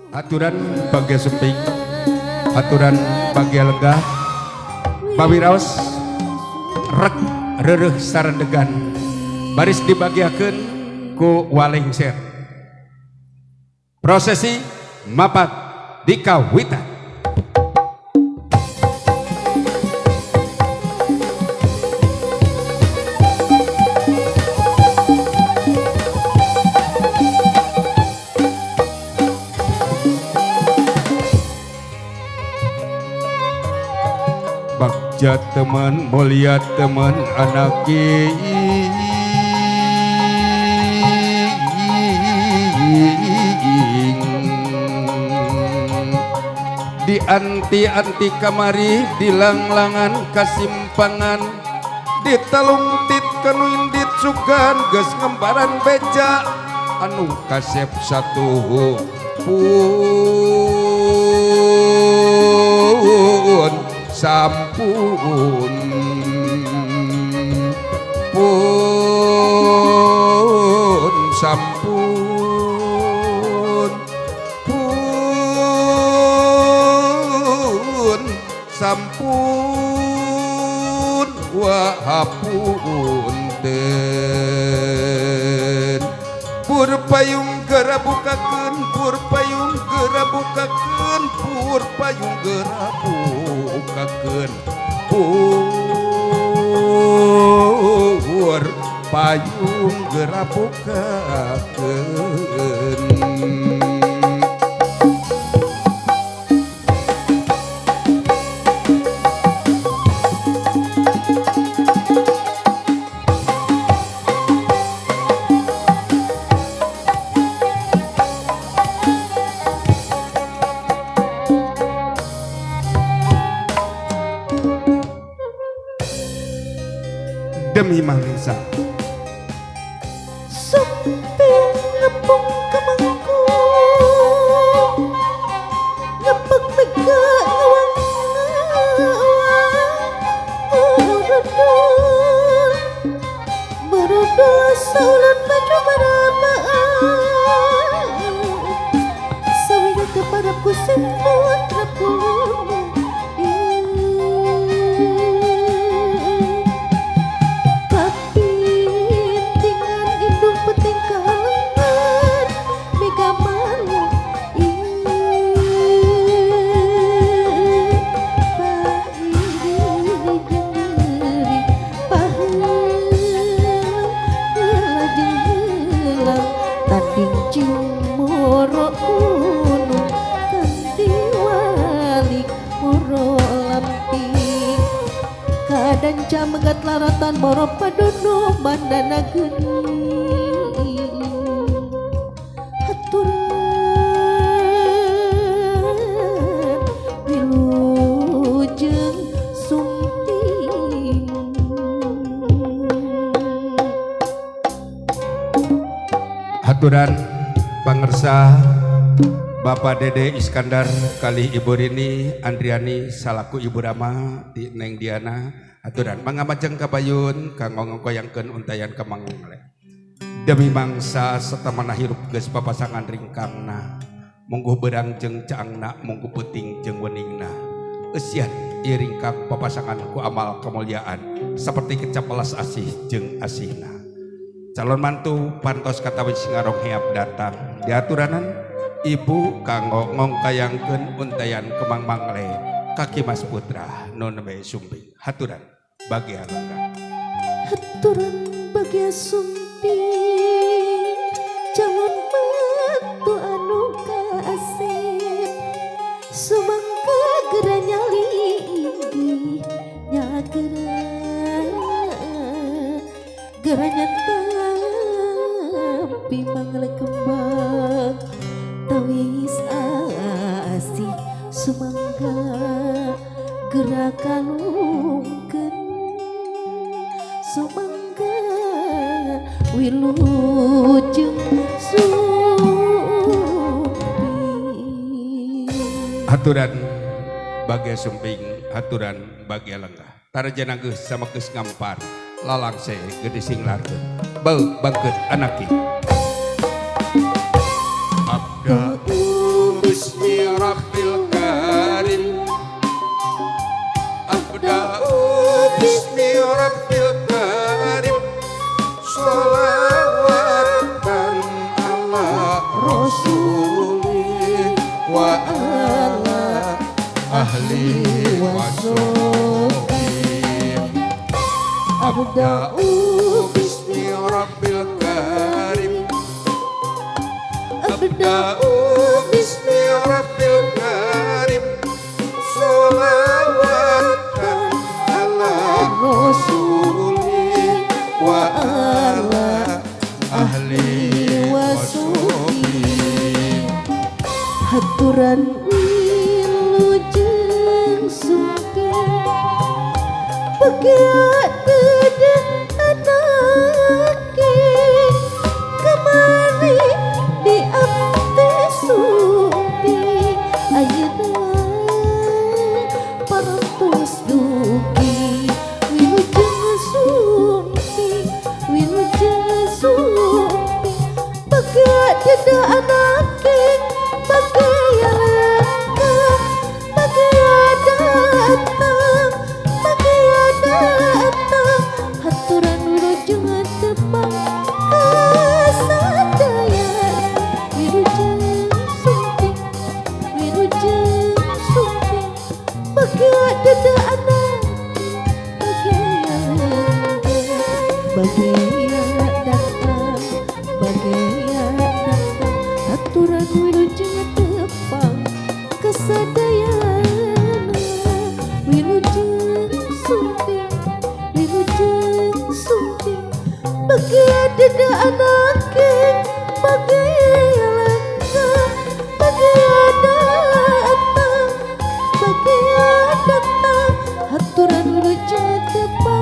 Aturan bagia suping, aturan bagia lenggah, pawiraos rek rereh sarendegan baris dibagiakeun ku waling ser. Prosesi mapat dikawitan. Bagja teman, mulia teman, anak di anti-anti kamari, di langlangan kasimpangan, di talungtit kanuindit sugan geus ngembaran beja anu kasep satu pun sampun pun sampun pun sampun wahapunten pur payung gerabukakeun pur payung gerabukakeun pur payung gerabukakeun pur payung gerabukakeun. Demi mangsa sumping ngepung kemangku ngepek mega ngawang berudul saulan maju barabaan sawina kepadapku simput rapulumu danca megat laratan moro padono bandana geni haturan wilujeng sumping haturan pangersa Bapak Dede Iskandar kali Ibu Rini Andriani salaku Ibu Rama di Neng Diana aturan mangamajeng kabayun kanggo ngokoyangkeun untayan kemangle demi mangsa setamana hirup geus papasangan ringkangna mungguh berang jeung caangna mungguh peuting jeung weningna eusian ieu ringkang papasangan ku amal kemuliaan saperti kecap welas asih jeung asihna calon mantu pantos katawis ngarong heap datang diaturanan Ibu kanggo ngongkayangkeun untayan kemang mangle kaki Mas Putra nun bae sumping haturan bagia langga haturan bagia sumping calon mantu anu kaasep sumangga gera nyali indi nyagera gera nyatampi mangle kembang tawis asih sumangga gerak kalungkeun sumangga wilujeng sumping haturan bagia sumping haturan bagia lenggah tarajana geus sama geus ngampar lalang se gede singlarkeun beu bangkeut anaki abda rabbil karim abda'u bismi rabbil karim sholawatan ala rasulih wa ala ahli wa sahbihi abda'u bismi rabbil karim abda'u bismi rabbil karim sholawatan ala rasulih wa ala ahli wa sahbihi haturan wilujeng sungkem pegiat gede anake kemari di abdi sumpi ayeuna parantos dugi wilujeng sumpi pegiat gede anake haturan wilujeng tepang kasadayan wilujeng sumpi bagian dada anak bagian datang haturan wilujeng tepang kasadayan wilujeng sumpi bagian dada anake bagian datang haturan wilujeng tepang